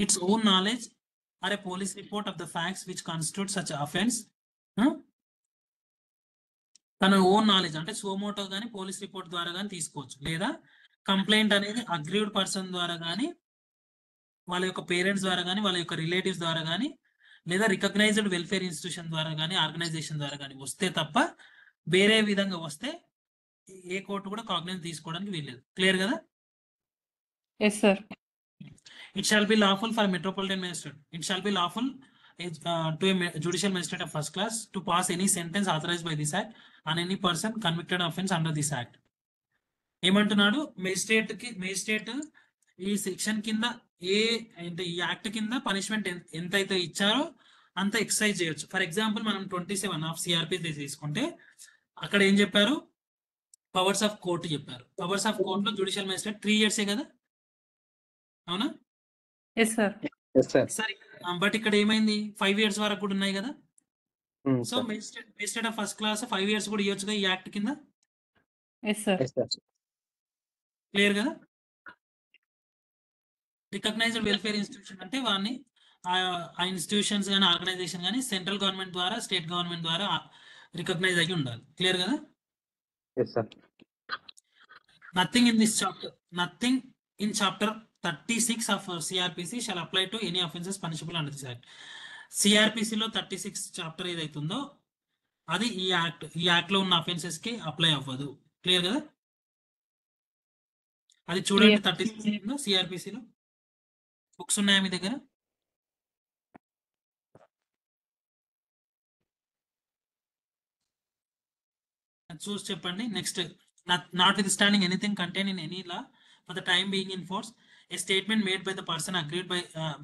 its own knowledge or a police report of the facts which constitute such offence. తన ఓన్ నాలెడ్జ్ అంటే సోమోటో కానీ పోలీస్ రిపోర్ట్ ద్వారా కానీ తీసుకోవచ్చు, లేదా కంప్లైంట్ అనేది అగ్రీవ్డ్ పర్సన్ ద్వారా కానీ, వాళ్ళ యొక్క పేరెంట్స్ ద్వారా కానీ, వాళ్ళ యొక్క రిలేటివ్స్ ద్వారా కానీ, లేదా రికగ్నైజ్డ్ వెల్ఫేర్ ఇన్స్టిట్యూషన్ ద్వారా కానీ, ఆర్గనైజేషన్ ద్వారా కానీ వస్తే తప్ప వేరే విధంగా వస్తే ఏ కోర్టు కూడా కాగ్నిజెన్స్ తీసుకోవడానికి వీల్లేదు. క్లియర్ కదా? Yes sir. It shall be lawful for metropolitan magistrate. It shall be lawful to a judicial magistrate of first class to pass any sentence authorized by this act on any person convicted of offence under this act. ఏమంటున్నాడు, మేజిస్ట్రేట్ ఈ సెక్షన్ కింద అంటే ఈ యాక్ట్ కింద పనిష్మెంట్ ఎంతైతే ఇచ్చారో అంత ఎక్సర్సైజ్ చేయొచ్చు. ఫర్ ఎగ్జాంపుల్ మనం 27 ఆఫ్ సిఆర్పి తీసుకుంటే అక్కడ ఏం చెప్పారు, పవర్స్ ఆఫ్ కోర్టు చెప్పారు. పవర్స్ ఆఫ్ కోర్టులో జ్యుడిషియల్ మేజిస్ట్రేట్ 3 years కదా, అవునా? Yes sir. సరే, బట్ ఇక్కడ ఏమైంది, 5 years వరకు కూడా ఉన్నాయి కదా. So magistrate of first class 5 years కూడా ఇవ్వచ్చుగా ఈ యాక్ట్ కింద. Yes sir. క్లియర్ కదా? రికగ్నైజ్డ్ వెల్ఫేర్ ఇన్స్టిట్యూషన్ అంటే వాడిని ఆ ఇన్స్టిట్యూషన్స్ కానీ ఆర్గనైజేషన్ కానీ సెంట్రల్ గవర్నమెంట్ ద్వారా, స్టేట్ గవర్నమెంట్ ద్వారా రికగ్నైజ్ అయ్యి ఉండాలి. క్లియర్ కదా? Nothing in this chapter, nothing in chapter 36 of CRPC shall apply to any offences punishable under this act. CRPC లో 36 చాప్టర్ ఏదైతుందో అది ఈ యాక్ట్ లో ఉన్న అఫెన్సెస్ కి అప్లై అవ్వదు. క్లియర్ కదా? అది చూడండి, 36 CRPC లో బుక్స్ ఉన్నాయా మీ దగ్గర? చూసి చెప్పండి. Next, not with standing anything contain in any law for the time being in force, a statement made by the person aggrieved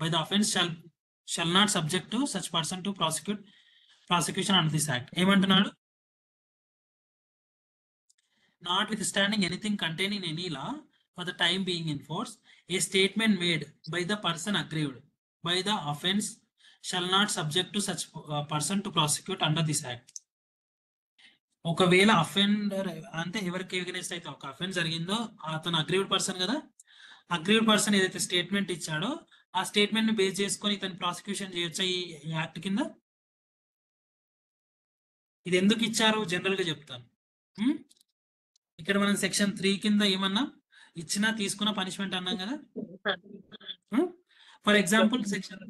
by the offense shall not subject to such person to prosecution under this act. ఏమంటున్నాడు, not with standing anything contain in any law for the time being in force, a statement made by the person aggrieved by the offense shall not subject to such person to prosecute under this act. ఒకవేళ అఫెండర్ అంటే ఎవరికి ఎగనెస్ట్ అయితే ఒక అఫెన్స్ జరిగిందో అతను అగ్రీవ్డ్ పర్సన్ కదా, అగ్రీవ్డ్ పర్సన్ ఏదైతే స్టేట్మెంట్ ఇచ్చాడో ఆ స్టేట్మెంట్ ని బేస్ చేసుకొని ఇతను ప్రాసిక్యూషన్ చేయొచ్చా ఈ యాక్ట్ కింద? ఇది ఎందుకు ఇచ్చారు జనరల్ గా చెప్తాను. ఇక్కడ మనం సెక్షన్ 3 కింద ఏమన్నా ఇచ్చినా తీసుకున్న పనిష్మెంట్ అన్నాం కదా. For example section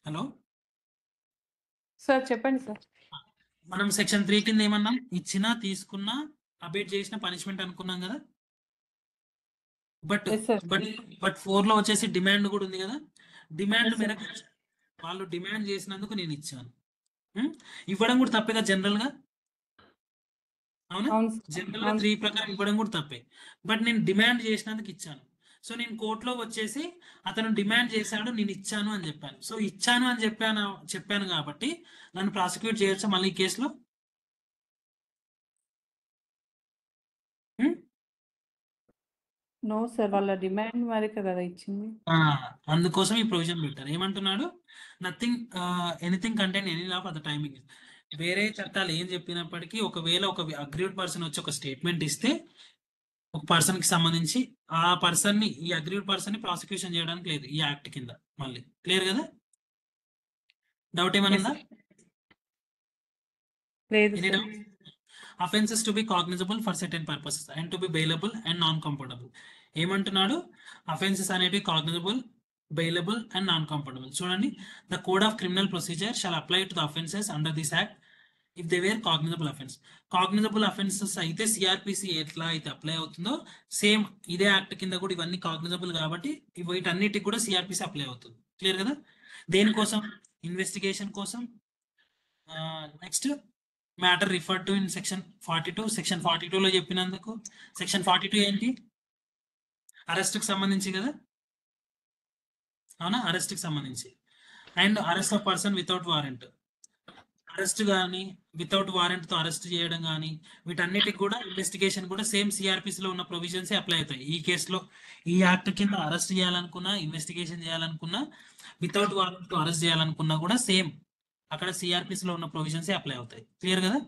hello sir చెప్పండి సార్. మనం సెక్షన్ 3 కింద ఏమన్నాం? ఇచ్చినా తీసుకున్నా అబేట్ చేసిన పనిష్మెంట్ అనుకున్నాం కదా. But Yes, sir. But but 4 లో వచ్చేసి డిమాండ్ కూడా ఉంది కదా. Demand Yes, sir. మేరకు వాళ్ళు డిమాండ్ చేసినందుకు నేను ఇచ్చాను. ఇవ్వడం కూడా తప్పే కదా జనరల్ గా, అవునా? అవును జనరల్ గా అవును 3 ప్రకారం ఇవ్వడం కూడా తప్పే. బట్ నేను డిమాండ్ చేసినందుకు ఇచ్చాను. సో నేను కోర్టులో వచ్చేసి అతను డిమాండ్ చేశాడు, నేను ఇచ్చాను అని చెప్పాను. సో ఇచ్చాను అని చెప్పాను కాబట్టి నన్ను ప్రాసిక్యూట్ చేయొచ్చా మళ్ళీ ఈ కేసులో? నో సార్, వాళ్ళ డిమాండ్ మేరకు కదా ఇచ్చింది. అందుకోసం ఈ ప్రొవిజన్ పెట్టారు. ఏమంటున్నాడు? Nothing anything contain any law for the timing. వేరే చట్టాలు ఏం చెప్పినప్పటికీ ఒకవేళ ఒక అగ్రీడ్ పర్సన్ వచ్చి ఒక స్టేట్మెంట్ ఇస్తే ఒక పర్సన్ కి సంబంధించి ఆ పర్సన్ ని, ఈ అగ్రీడ్ పర్సన్ ని ప్రాసిక్యూషన్ చేయడానికి లేదు ఈ యాక్ట్ కింద. మళ్ళీ క్లియర్ కదా? డౌట్ ఏమైనా ఉందా? లేదు any sir. Doubt? Offenses to be cognizable for certain purposes and to be bailable and non-computable. ఏమంటున్నాడు? అఫెన్సెస్ అనేవి cognizable, bailable and non compoundable. చూడండి, the code of criminal procedure shall apply to the offences under this act if they were cognizable offence. Cognizable offences అయితే సిఆర్పిసి ఎట్లా అయితే అప్లై అవుతుందో సేమ్ ఇదే యాక్ట్ కింద కూడా ఇవన్నీ కాగ్నిజబుల్ కాబట్టి వీటన్నిటికి కూడా సిఆర్పిసి అప్లై అవుతుంది. క్లియర్ కదా? దేనికోసం? ఇన్వెస్టిగేషన్ కోసం. Next matter refer to in section 42. Section 42 లో చెప్పినందుకు. సెక్షన్ 42 ఏంటి? అరెస్ట్ కి సంబంధించి కదా, అవునా? అరెస్ట్ కి సంబంధించి. And arrest of person without warrant. Arrest కానీ వితౌట్ వారెంట్ తో అరెస్ట్ చేయడం కానీ వీటన్నిటికి కూడా ఇన్వెస్టిగేషన్ కూడా సేమ్ సిఆర్పిసి లో ఉన్న ప్రొవిజన్స్ అప్లై అవుతాయి. ఈ కేసులో ఈ యాక్ట్ కింద అరెస్ట్ చేయాలనుకున్నా, ఇన్వెస్టిగేషన్ చేయాలనుకున్నా, వితౌట్ వారెంట్ తో అరెస్ట్ చేయాలనుకున్నా కూడా సేమ్ అక్కడ సిఆర్పిసి లో ఉన్న ప్రొవిజన్స్ అప్లై అవుతాయి. క్లియర్ కదా?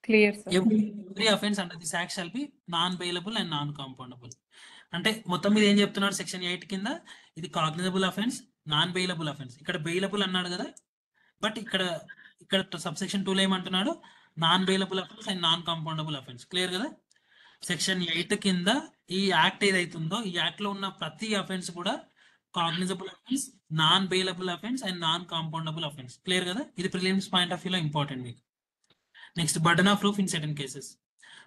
Clear sir. Every offence under this act shall be non bailable and non compoundable. అంటే మొత్తం మీద ఏం చెప్తున్నాడు? సెక్షన్ 8 కింద ఇది cognizable offence, non bailable offence. ఇక్కడ బెయిలబుల్ అన్నాడు కదా, బట్ ఇక్కడ సబ్సెక్షన్ 2 లో ఏమంటున్నాడు? Non bailable offence and non compoundable offence. Clear కదా? సెక్షన్ 8 కింద ఈ యాక్ట్ ఏదైతుందో ఈ యాక్ట్ లో ఉన్న ప్రతి అఫెన్స్ కూడా cognizable offence, non bailable offence and non compoundable offence. Clear కదా? ఇది ప్రిలిమ్స్ పాయింట్ ఆఫ్ వ్యూ లో ఇంపార్టెంట్ మీకు. Next, burden of proof in certain cases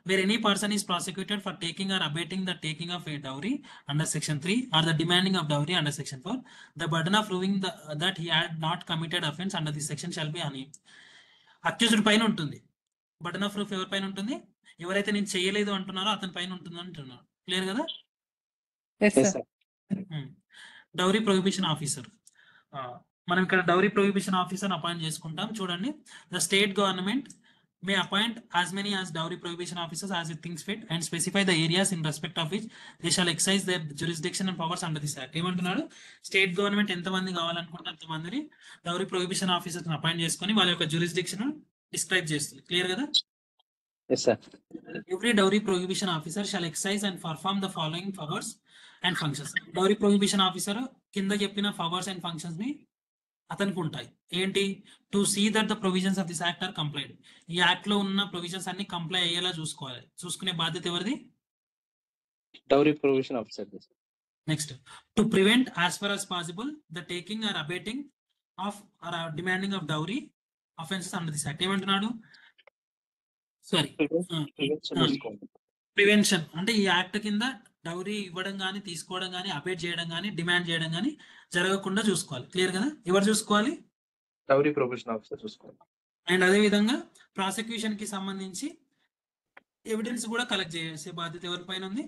where any person is prosecuted for taking or abating the taking of a dowry under section 3 or the demanding of dowry under section 4, the burden of proving that he had not committed offense under this section shall be on him. Accused పైన ఉంటుంది. బర్డన్ ఆఫ్ ప్రూఫ్ ఎవరి పైన ఉంటుంది? ఎవరైతే నేను చేయలేదు అంటున్నారో అతని పైన ఉంటుంది అంటున్నారు. క్లియర్ కదా? Yes Yes, sir. sir. Dowry prohibition officer. మనం ఇక్కడ డౌరీ ప్రొహిబిషన్ ఆఫీసర్ అపాయింట్ చేసుకుంటాం. చూడండి, the state government may appoint as many as dowry prohibition officers as it thinks fit and specify the areas in respect of which they shall exercise their jurisdiction and powers under this act. ఏమంటున్నాడు? స్టేట్ గవర్నమెంట్ ఎంతమంది కావాలనుకుంటే అంతమందిని డౌరీ ప్రొహిబిషన్ ఆఫీసర్స్ అపాయింట్ చేసుకొని వాళ్ళ యొక్క జ్యూరిస్డిక్షన్ డిస్క్రైబ్ చేస్తుంది. క్లియర్ కదా? Yes, sir. Every dowry prohibition officer shall exercise and perform the following powers and functions. Dowry prohibition officer కింద చెప్పిన పవర్స్ అండ్ ఫంక్షన్స్ ని అతనికి ఉంటాయి. ఏంటి? To see that the provisions of this act are complied. ఈ యాక్ట్ లో ఉన్న ప్రొవిజన్స్ అన్ని కంప్లై అయ్యేలా చూసుకోవాలి. చూసుకునే బాధ్యత ఎవరిది? Dowry provision officer. Next, to prevent as far as possible the taking or abetting of or demanding of dowry offences under this act. ఏమంటున్నాడు? సారీ, Prevention చేసుకోండి. ప్రివెన్షన్ అంటే ఈ యాక్ట్ కింద డౌరీ ఇవ్వడం కానీ, తీసుకోవడం కానీ, అబేట్ చేయడం కానీ, డిమాండ్ చేయడం కానీ జరగకుండా చూసుకోవాలి. క్లియర్ కదా? ఎవరు చూసుకోవాలి? Dowry provision officer చూసుకోండి. అండ్ అదే విధంగా ప్రాసిక్యూషన్ కి సంబంధించి ఎవిడెన్స్ కూడా కలెక్ట్ చేసే బాధ్యత ఎవరి పైన ఉంది?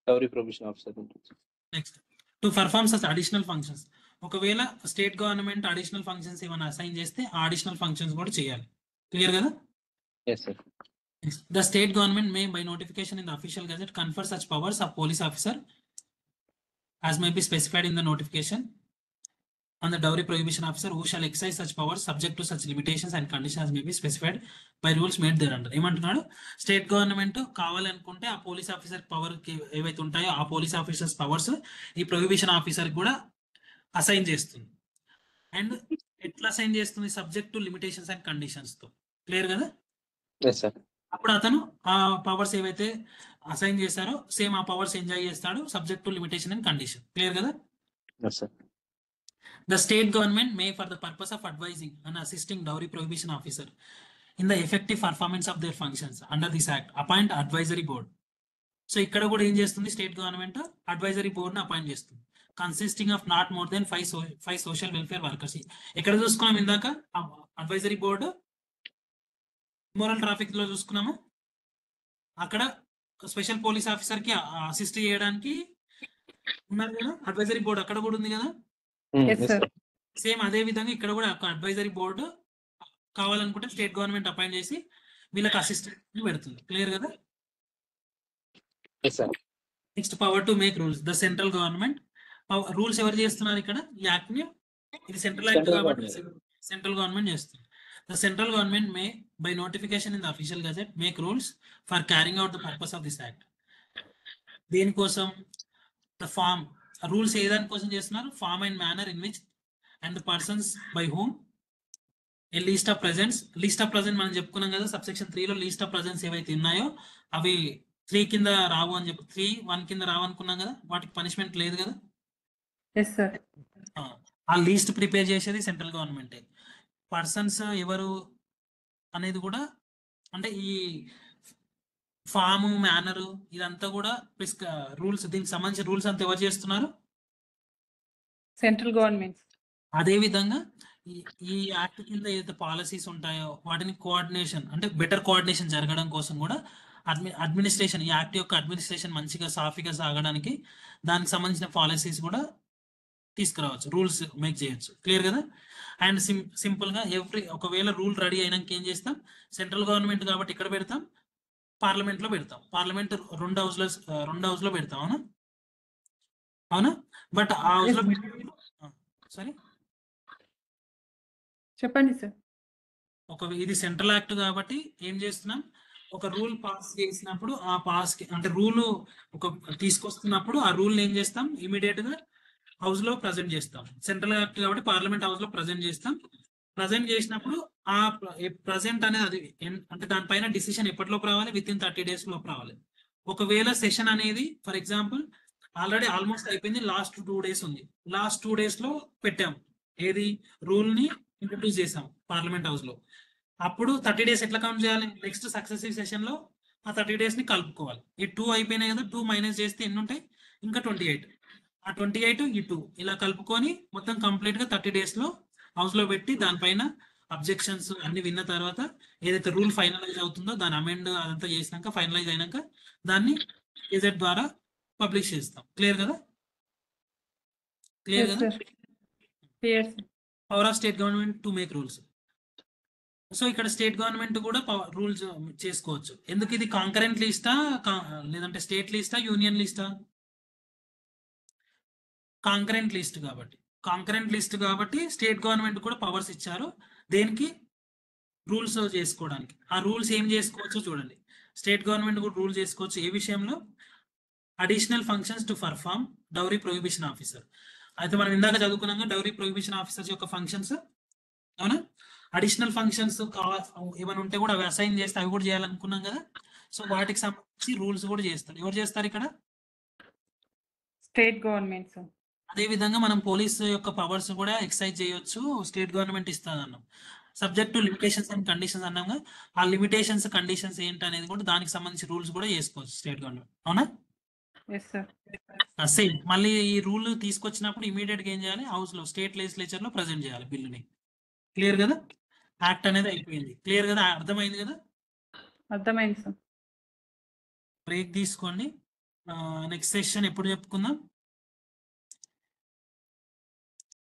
Dowry provision officer ఉంటుంది. Next, to perform such additional functions. ఒకవేళ స్టేట్ గవర్నమెంట్ అడిషనల్ ఫంక్షన్స్ ఏమైనా అసైన్ చేస్తే ఆ అడిషనల్ ఫంక్షన్స్ కూడా చేయాలి. క్లియర్ కదా? Yes, sir. The state government may, by notification in the official gazette, confer such powers of police officer as may be specified in the notification on the dowry prohibition officer, who shall exercise such powers subject to such limitations and conditions as may be specified by rules made thereunder. ఏమంటున్నాడు? స్టేట్ గవర్నమెంట్ కావాలనుకుంటే ఆ పోలీస్ ఆఫీసర్ పవర్ ఏవైతే ఉంటాయో ఆ పోలీస్ ఆఫీసర్స్ పవర్స్ ఈ ప్రొహిబిషన్ ఆఫీసర్ కూడా అసైన్ చేస్తుంది. అండ్ ఎట్లా అసైన్ చేస్తుంది? Subject to limitations and conditions తో. క్లియర్ కదా? Yes, sir. అప్పుడు అతను ఆ పవర్స్ ఏవైతే అసైన్ చేశారో సేమ్ ఆ పవర్స్ ఎంజాయ్ చేస్తాడు, subject to limitation and condition. Clear కదా? Yes, sir. The state government may, for the purpose of advising and assisting dowry prohibition officer in the effective performance of their functions under this act, appoint advisory board. So ఇక్కడ కూడా ఏం చేస్తుంది స్టేట్ గవర్నమెంట్ అడ్వైజరీ బోర్డ్ ని అపాయింట్ చేస్తుంది, consisting of not more than 5 social welfare workers. ఎక్కడ చూసుకున్నాం ఇందాక అడ్వైజరీ బోర్డు మోరల్ ట్రాఫిక్ లో చూసుకున్నాము. అక్కడ స్పెషల్ పోలీస్ ఆఫీసర్ కి అసిస్ట్ చేయడానికి ఉన్నారు కదా అడ్వైజరీ బోర్డు, అక్కడ కూడా ఉంది కదా. Yes, sir. సేమ్ అదే విధంగా ఇక్కడ కూడా ఒక అడ్వైజరీ బోర్డు కావాలనుకుంటే స్టేట్ గవర్నమెంట్ అపాయింట్ చేసి వీళ్ళకి అసిస్టెంట్ పెడుతుంది. క్లియర్ కదా. Yes, sir. Next power to make rules. The central government rules ఎవరు చేస్తున్నారు ఇక్కడ ఈ యాక్ట్ ని? ఇది సెంట్రల్ యాక్ట్ Central కాబట్టి government. సెంట్రల్ గవర్నమెంట్ చేస్తుంది. The central government May by notification in the official gazette make rules for carrying out the purpose of this act. దేనికోసం? ద ఫార్మ్ రూల్స్ ఏ దానికోసం చేస్తున్నారు? Form and manner in which and the persons by whom A least of presents. Least of present మనం చెప్పుకున్నాం కదా సబ్సెక్షన్ 3 లో. లీస్ట్ ఆఫ్ ప్రెజెంట్స్ ఏవైతే ఉన్నాయో అవి 3 కింద రావు అని చెప్పి 3(1) కింద రావు అనుకున్నాం కదా, వాటికి పనిష్మెంట్ లేదు కదా. Yes, sir. ఆ లీస్ట్ ప్రిపేర్ చేసేది సెంట్రల్ గవర్నమెంటే. పర్సన్స్ ఎవరు అనేది కూడా అంటే ఈ ఫామ్ మేనరు ఇదంతా కూడా రూల్స్, దీనికి సంబంధించిన రూల్స్ అంతా ఎవరు చేస్తున్నారు? Central government. అదే విధంగా ఈ యాక్ట్ కింద ఏదైతే పాలసీస్ ఉంటాయో వాటిని కోఆర్డినేషన్ అంటే బెటర్ కోఆర్డినేషన్ జరగడం కోసం కూడా అడ్మినిస్ట్రేషన్, ఈ యాక్ట్ యొక్క అడ్మినిస్ట్రేషన్ మంచిగా సాఫీగా సాగడానికి దానికి సంబంధించిన పాలసీస్ కూడా తీసుకురావచ్చు, రూల్స్ మేక్ చేయొచ్చు. క్లియర్ కదా. అండ్ సింపుల్ గా ఒకవేళ రూల్ రెడీ అయినాక ఏం చేస్తాం? సెంట్రల్ గవర్నమెంట్ కాబట్టి ఇక్కడ పెడతాం, పార్లమెంట్ లో పెడతాం. పార్లమెంట్ రెండు హౌస్ లో పెడతాం. అవునా అవునా. బట్ ఆ హౌస్ లో సారీ చెప్పండి సార్. ఇది సెంట్రల్ యాక్ట్ కాబట్టి ఏం చేస్తున్నాం? ఒక రూల్ పాస్ చేసినప్పుడు ఆ పాస్ అంటే రూల్ ఒక తీసుకొస్తున్నప్పుడు ఆ రూల్ ఏం చేస్తాం? ఇమీడియట్ గా హౌస్ లో ప్రజెంట్ చేస్తాం. సెంట్రల్ యాక్ట్ కాబట్టి పార్లమెంట్ హౌస్ లో ప్రజెంట్ చేస్తాం. ప్రజెంట్ చేసినప్పుడు ఆ ప్రజెంట్ అనేది అది అంటే దానిపైన డిసిషన్ ఎప్పటిలోపు రావాలి? విత్ ఇన్ 30 days లోపు రావాలి. ఒకవేళ సెషన్ అనేది ఫర్ ఎగ్జాంపుల్ ఆల్రెడీ ఆల్మోస్ట్ అయిపోయింది, లాస్ట్ 2 days ఉంది, లాస్ట్ 2 days లో పెట్టాం ఏది రూల్ ని ఇంట్రడ్యూస్ చేసాం పార్లమెంట్ హౌస్ లో. అప్పుడు 30 days ఎట్లా కౌంట్ చేయాలి? నెక్స్ట్ సక్సెసివ్ సెషన్ లో ఆ 30 days ని కలుపుకోవాలి. ఈ 2 అయిపోయినాయి కదా, 2 మైనస్ చేస్తే ఎన్ని ఉంటాయి? ఇంకా 28. ఆ 28 ఈ 2 ఇలా కలుపుకొని మొత్తం కంప్లీట్ గా 30 days లో హౌస్ లో పెట్టి దానిపైన అబ్జెక్షన్స్ అన్ని విన్న తర్వాత ఏదైతే రూల్ ఫైనలైజ్ అవుతుందో దాని అమెండ్ అదంతా చేసినాక ఫైనలైజ్ అయినాక దాన్ని గెజెట్ ద్వారా పబ్లిష్ చేస్తాం. క్లియర్ కదా. క్లియర్ Yes, కదా. sir. Clear, sir. Power of state government to make rules. So ఇక్కడ స్టేట్ గవర్నమెంట్ కూడా రూల్స్ చేసుకోవచ్చు. ఎందుకు ఇది కాంకరెంట్ లిస్టా లేదంటే స్టేట్ లిస్టా యూనియన్ లిస్టా? కాంకరెంట్ లిస్ట్ కాబట్టి స్టేట్ గవర్నమెంట్ కూడా పవర్స్ ఇచ్చారు దేనికి? రూల్స్ చేసుకోవడానికి. ఆ రూల్స్ ఏం చేసుకోవచ్చు చూడండి. స్టేట్ గవర్నమెంట్ కూడా రూల్ చేసుకోవచ్చు ఏ విషయంలో? Additional functions to perform dowry prohibition officer. అయితే మనం ఇందాక చదువుకున్నాం డౌరీ ప్రొహిబిషన్ ఆఫీసర్స్ యొక్క ఫంక్షన్స్. అవునా. అడిషనల్ ఫంక్షన్స్ ఏమైనా ఉంటే కూడా అవి అసైన్ చేస్తే అవి కూడా చేయాలనుకున్నాం కదా. సో వాటికి సంబంధించి రూల్స్ కూడా చేస్తారు. ఎవరు చేస్తారు ఇక్కడ? State government, sir. అదే విధంగా మనం పోలీస్ యొక్క పవర్స్ కూడా ఎక్సైజ్ చేయొచ్చు, స్టేట్ గవర్నమెంట్ ఇస్తుంది అన్నాం. Subject to limitations and conditions అన్నాం. ఆ లిమిటేషన్స్ కండిషన్స్ ఏంటి అనేది కూడా దానికి సంబంధించి రూల్స్ కూడా చేసుకోవచ్చు స్టేట్ గవర్నమెంట్. అవునా. Yes, sir. సేమ్ మళ్ళీ ఈ రూల్ తీసుకొచ్చినప్పుడు ఇమీడియట్ గా ఏం చేయాలి? హౌస్ లో స్టేట్ లెజిస్లేచర్ లో ప్రజెంట్ చేయాలి బిల్లుని. క్లియర్ కదా. యాక్ట్ అనేది అయిపోయింది. క్లియర్ కదా. అర్థమైంది కదా. అర్థమైంది సార్. బ్రేక్ తీసుకోండి. నెక్స్ట్ సెషన్ ఎప్పుడు చెప్పుకుందాం?